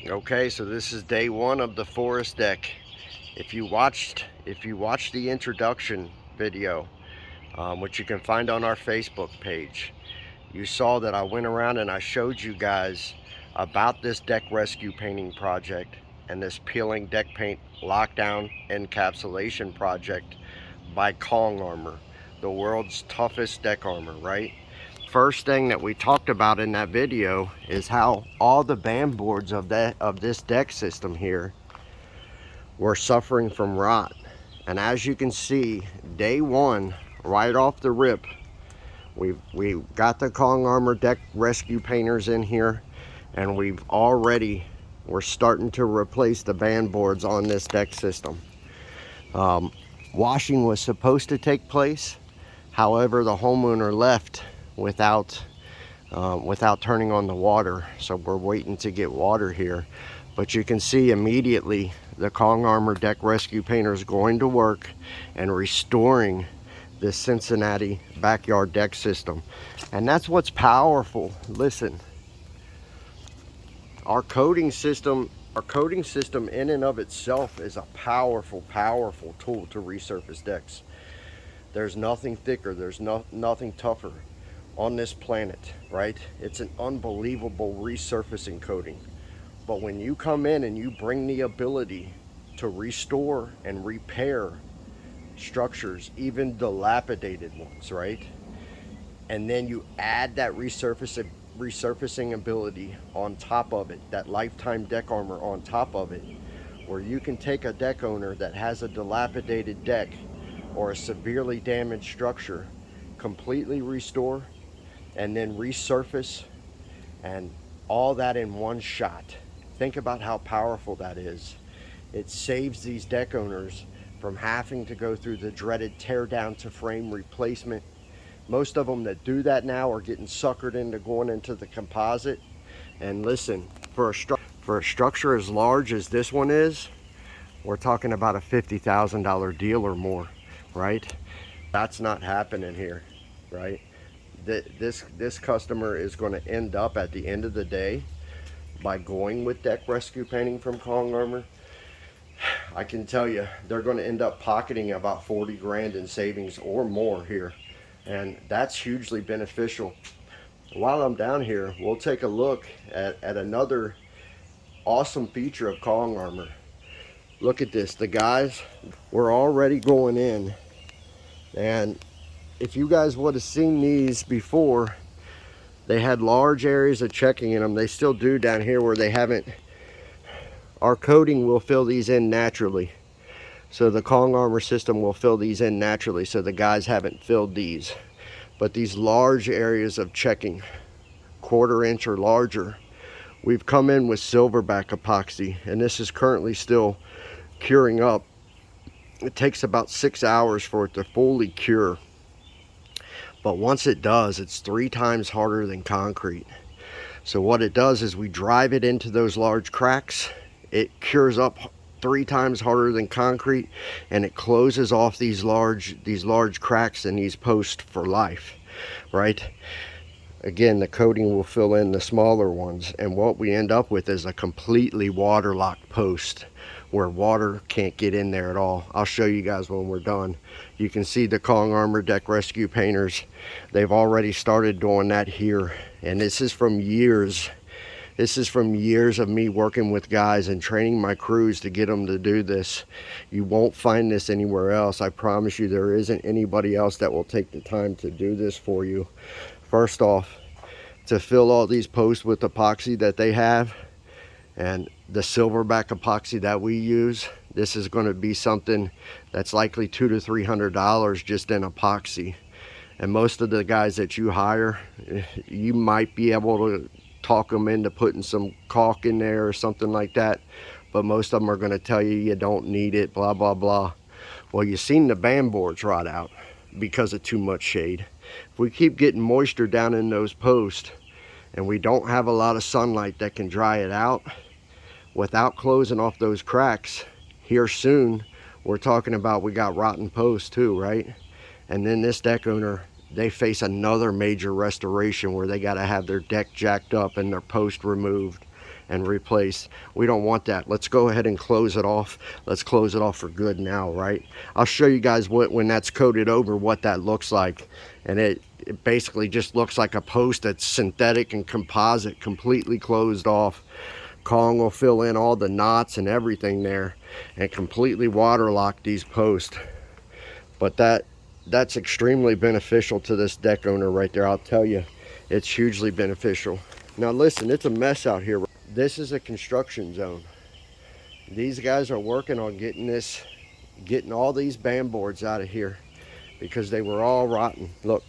Okay, so this is day one of the forest deck. If you watched the introduction video, which you can find on our Facebook page, you saw that I went around and I showed you guys about this deck rescue painting project and this peeling deck paint lockdown encapsulation project by Kong Armor, the world's toughest deck armor, right? First thing that we talked about in that video is how all the band boards of this deck system here were suffering from rot. And as you can see, day one, right off the rip, we got the Kong Armor deck rescue painters in here, and we're starting to replace the band boards on this deck system. Washing was supposed to take place. However, the homeowner left without turning on the water, so we're waiting to get water here. But you can see immediately the Kong Armor deck rescue painter is going to work and restoring this Cincinnati backyard deck system. And that's what's powerful. Listen, our coating system in and of itself is a powerful tool to resurface decks. There's nothing thicker, there's nothing tougher on this planet, right? It's an unbelievable resurfacing coating. But when you come in and you bring the ability to restore and repair structures, even dilapidated ones, right? And then you add that resurfacing ability on top of it, that lifetime deck armor on top of it, where you can take a deck owner that has a dilapidated deck or a severely damaged structure, completely restore, and then resurface, and all that in one shot. Think about how powerful that is. It saves these deck owners from having to go through the dreaded tear down to frame replacement. Most of them that do that now are getting suckered into going into the composite. And listen, for a structure as large as this one is, we're talking about a $50,000 deal or more, right? That's not happening here, right? This customer is going to end up at the end of the day, by going with deck rescue painting from Kong Armor, I can tell you they're going to end up pocketing about 40 grand in savings or more here, and that's hugely beneficial. While I'm down here, we'll take a look at another awesome feature of Kong Armor. Look at this. The guys were already going in, and if you guys would have seen these before, they had large areas of checking in them. They still do down here where they haven't. Our coating will fill these in naturally. So the Kong Armor system will fill these in naturally, so the guys haven't filled these. But these large areas of checking, 1/4 inch or larger, we've come in with silverback epoxy, and this is currently still curing up. It takes about 6 hours for it to fully cure. But once it does, it's 3 times harder than concrete. So what it does is we drive it into those large cracks. It cures up 3 times harder than concrete, and it closes off these large cracks in these posts for life, right? Again, the coating will fill in the smaller ones, and what we end up with is a completely waterlocked post where water can't get in there at all. I'll show you guys when we're done. You can see the Kong Armor deck rescue painters. They've already started doing that here, and this is from years. This is from years of me working with guys and training my crews to get them to do this. You won't find this anywhere else. I promise you, there isn't anybody else that will take the time to do this for you. First off, to fill all these posts with epoxy that they have, and the silverback epoxy that we use, this is going to be something that's likely $200 to $300 just in epoxy. And most of the guys that you hire, you might be able to talk them into putting some caulk in there or something like that, but most of them are going to tell you you don't need it, blah blah blah. Well, you've seen the band boards rot out because of too much shade. If we keep getting moisture down in those posts and we don't have a lot of sunlight that can dry it out without closing off those cracks, here soon we're talking about we got rotten posts too, right? And then this deck owner, they face another major restoration where they got to have their deck jacked up and their post removed and replace. We don't want that. Let's go ahead and close it off. Let's close it off for good now, right? I'll show you guys when that's coated over, what that looks like. And it basically just looks like a post that's synthetic and composite, completely closed off. Kong will fill in all the knots and everything there and completely waterlock these posts. But that's extremely beneficial to this deck owner right there. I'll tell you, it's hugely beneficial. Now listen, it's a mess out here. This is a construction zone. These guys are working on getting all these band boards out of here because they were all rotten. Look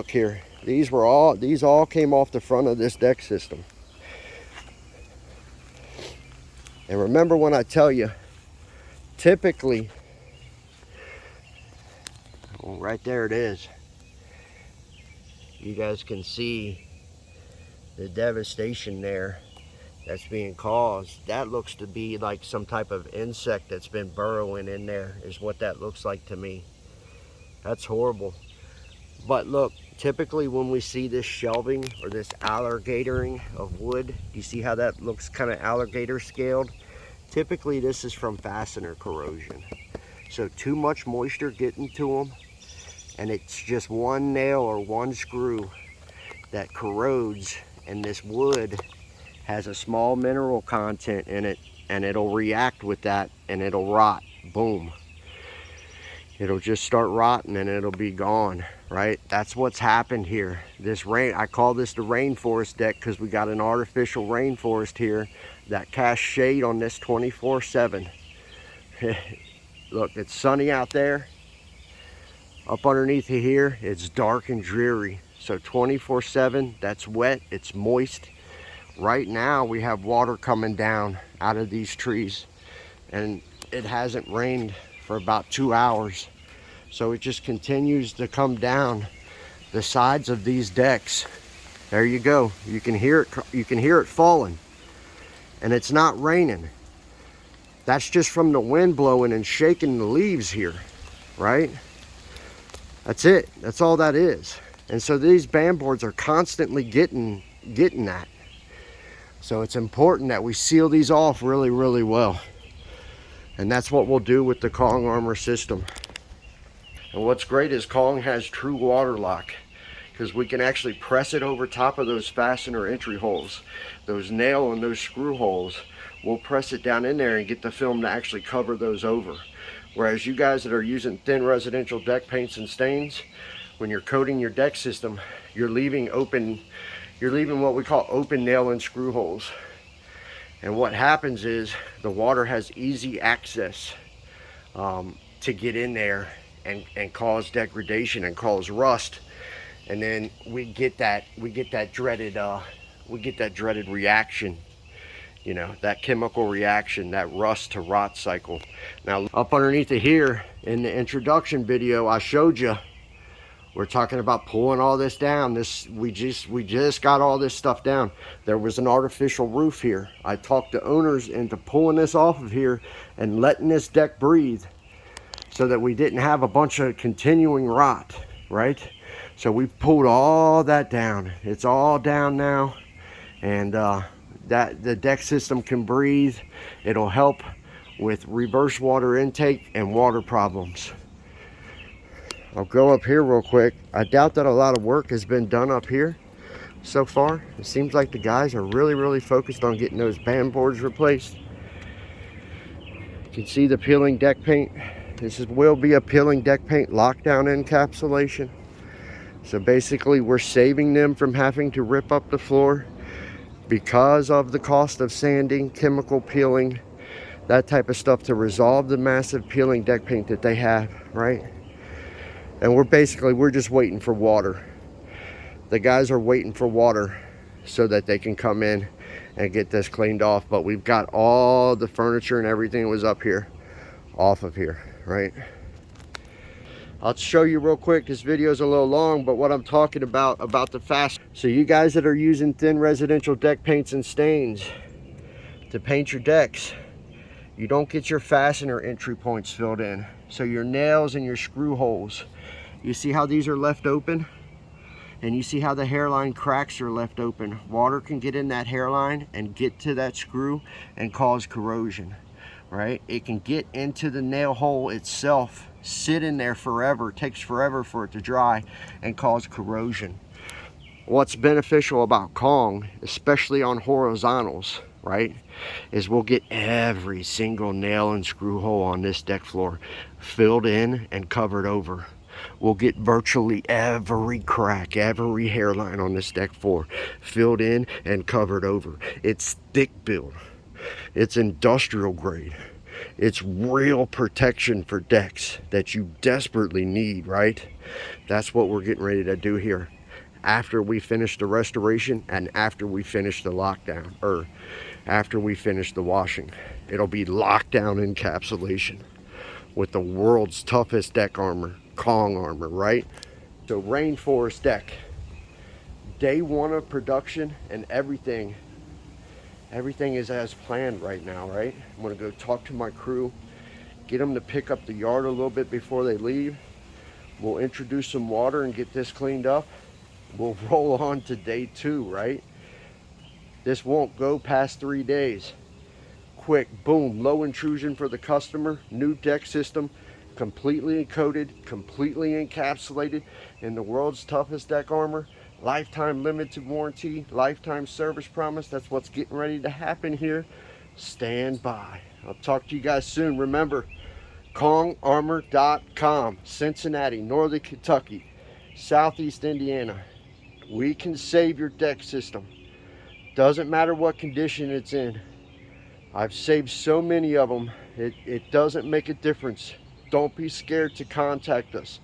here. These all came off the front of this deck system. And remember when I tell you, typically, oh, right there it is. You guys can see the devastation there that's being caused. That looks to be like some type of insect that's been burrowing in there, is what that looks like to me. That's horrible. But look, typically when we see this shelving or this alligatoring of wood, you see how that looks kind of alligator scaled? Typically this is from fastener corrosion. So too much moisture getting to them, and it's just one nail or one screw that corrodes, and this wood has a small mineral content in it, and it'll react with that and it'll rot. Boom. It'll just start rotting and it'll be gone, right? That's what's happened here. This rain, I call this the rainforest deck because we got an artificial rainforest here that casts shade on this 24/7. Look, it's sunny out there. Up underneath here, it's dark and dreary. So 24/7, that's wet, it's moist. Right now, we have water coming down out of these trees, and it hasn't rained for about 2 hours. So it just continues to come down the sides of these decks. There you go. You can hear it falling, and it's not raining. That's just from the wind blowing and shaking the leaves here, right? That's it. That's all that is. And so these band boards are constantly getting that. So it's important that we seal these off really, really well. And that's what we'll do with the Kong Armor system. And what's great is Kong has true water lock, because we can actually press it over top of those fastener entry holes, those nail and those screw holes. We'll press it down in there and get the film to actually cover those over. Whereas you guys that are using thin residential deck paints and stains, when you're coating your deck system, you're leaving what we call open nail and screw holes. And what happens is the water has easy access to get in there and cause degradation and cause rust. And then we get that dreaded reaction, you know, that chemical reaction, that rust to rot cycle. Now up underneath of here in the introduction video, I showed you, we're talking about pulling all this down. We just got all this stuff down. There was an artificial roof here. I talked the owners into pulling this off of here and letting this deck breathe so that we didn't have a bunch of continuing rot, right? So we pulled all that down. It's all down now, and that the deck system can breathe. It'll help with reverse water intake and water problems. I'll go up here real quick. I doubt that a lot of work has been done up here so far. It seems like the guys are really, really focused on getting those band boards replaced. You can see the peeling deck paint. Will be a peeling deck paint lockdown encapsulation. So basically we're saving them from having to rip up the floor because of the cost of sanding, chemical peeling, that type of stuff, to resolve the massive peeling deck paint that they have, right? And we're just waiting for water. The guys are waiting for water so that they can come in and get this cleaned off. But we've got all the furniture and everything that was up here off of here, right? I'll show you real quick. This video is a little long, but what I'm talking about the fast. So you guys that are using thin residential deck paints and stains to paint your decks, you don't get your fastener entry points filled in. So your nails and your screw holes, you see how these are left open? And you see how the hairline cracks are left open. Water can get in that hairline and get to that screw and cause corrosion, right? It can get into the nail hole itself, sit in there forever, it takes forever for it to dry, and cause corrosion. What's beneficial about Kong, especially on horizontals, right, is we'll get every single nail and screw hole on this deck floor filled in and covered over. We'll get virtually every crack, every hairline on this deck floor filled in and covered over. It's thick build. It's industrial grade. It's real protection for decks that you desperately need, right? That's what we're getting ready to do here after we finish the restoration and after we finish the lockdown, or after we finish the washing. It'll be lockdown encapsulation with the world's toughest deck armor, Kong armor, right? So rainforest deck, day one of production, and everything is as planned right now, right? I'm gonna go talk to my crew, get them to pick up the yard a little bit before they leave. We'll introduce some water and get this cleaned up. We'll roll on to day two, right? This won't go past 3 days. Quick, boom, low intrusion for the customer, new deck system, completely coated, completely encapsulated in the world's toughest deck armor, lifetime limited warranty, lifetime service promise. That's what's getting ready to happen here. Stand by. I'll talk to you guys soon. Remember, KongArmor.com, Cincinnati, Northern Kentucky, Southeast Indiana. We can save your deck system. Doesn't matter what condition it's in. I've saved so many of them. It doesn't make a difference. Don't be scared to contact us.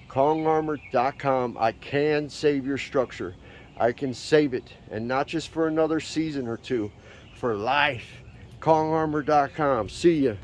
KongArmor.com. I can save your structure. I can save it, and not just for another season or two, for life. KongArmor.com. See ya.